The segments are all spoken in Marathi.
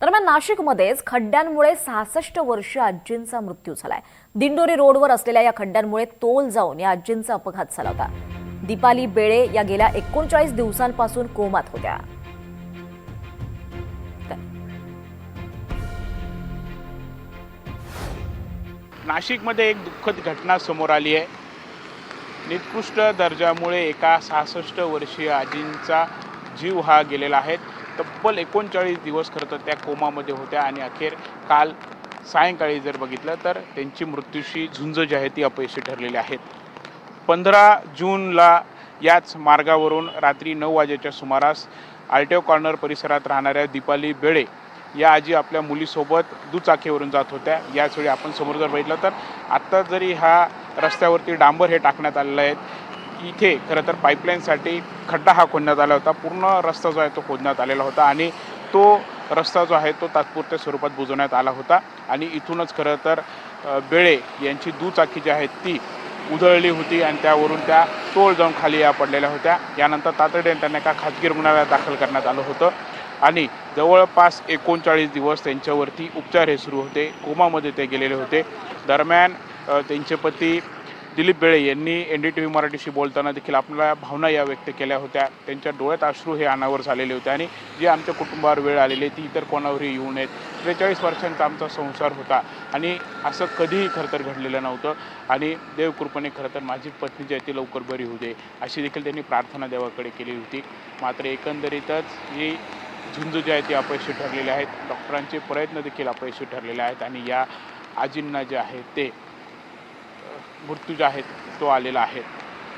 दरम्यान नाशिकमध्येच खड्ड्यांमुळे 66 वर्षीय आजींचा मृत्यू झालाय। दिंडोरी रोडवर असलेल्या या खड्ड्यांमुळे तोल जाऊन या आजींचा अपघात झाला होता। दीपाली बेळे या गेल्या 39 दिवसांपासून कोमात होत्या। नाशिकमध्ये एक दुःखद घटना समोर आली आहे। निकृष्ट दर्जामुळे एका 66 वर्षीय आजींचा जीव हा गेलेला आहे। तब्बल 39 दिवस खरं तर त्या कोमामध्ये होत्या आणि अखेर काल सायंकाळी जर बघितलं तर त्यांची मृत्यूशी झुंज जी आहे ती अपयशी ठरलेली आहे। 15 जूनला याच मार्गावरून रात्री 9 वाजेच्या सुमारास आरटीओ कॉर्नर परिसरात राहणाऱ्या दीपाली बेळे या आजी आपल्या मुलीसोबत दुचाकीवरून जात होत्या। याचवेळी आपण समोर जर बघितलं तर आत्ता जरी ह्या रस्त्यावरती डांबर हे टाकण्यात आलेलं आहे, इथे खरं तर पाईपलाईनसाठी खड्डा हा खोदण्यात आला होता। पूर्ण रस्ता जो आहे तो खोदण्यात आलेला होता आणि तो रस्ता जो आहे तो तात्पुरत्या स्वरूपात बुजवण्यात आला होता आणि इथूनच खरं तर बेळे यांची दुचाकी जी आहे ती उधळली होती आणि त्यावरून त्या तोल जाऊन खाली पडलेल्या होत्या। यानंतर तातडीने त्यांना एका खाजगी रुग्णालयात दाखल करण्यात आलं होतं आणि जवळपास 39 दिवस त्यांच्यावरती उपचार हे सुरू होते। कोमामध्ये ते गेलेले होते। दरम्यान त्यांचे पती दिलीप बेळे यांनी NDTV मराठीशी बोलताना देखील आपल्या भावना या व्यक्त केल्या होत्या। त्यांच्या डोळ्यात अश्रू हे अनावर झालेले होते आणि जी आमच्या कुटुंबावर वेळ आलेली ती इतर कोणावरही येऊ नयेत। 43 वर्षांचा आमचा संसार होता आणि असं कधीही खरं तर घडलेलं नव्हतं आणि देवकृपेने खरं तर माझी पत्नी जी आहे ती लवकर बरी होऊ दे अशी देखील त्यांनी प्रार्थना देवाकडे केली होती। मात्र एकंदरीतच ही झुंज जी आहे ती अपयशी ठरलेली आहेत। डॉक्टरांचे प्रयत्न देखील अपयशी ठरलेले आहेत आणि या आजींना जे आहे ते मृत्यू जे आहेत तो आलेला आहे।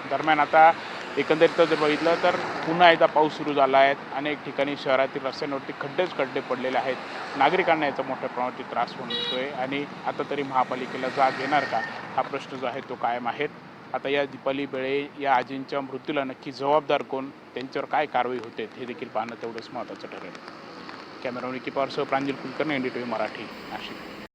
दरम्यान आता एकंदरीत जर बघितलं तर पुन्हा एकदा पाऊस सुरू झाला आहे। अनेक ठिकाणी शहरातील रस्त्यांवरती खड्डे पडलेले आहेत। नागरिकांना याचा मोठ्या प्रमाणात त्रास होतोय आणि आता तरी महापालिकेला जाग येणार का हा प्रश्न जो आहे तो कायम आहे। आता या दीपाली बेळे या आजींच्या मृत्यूला नक्की जबाबदार कोण, त्यांच्यावर काय कारवाई होते हे देखील पाहणं तेवढंच महत्त्वाचं ठरेल। कॅमेरामॅन विकी पवारसह प्रांजल कुलकर्णी, NDTV मराठी, नाशिक।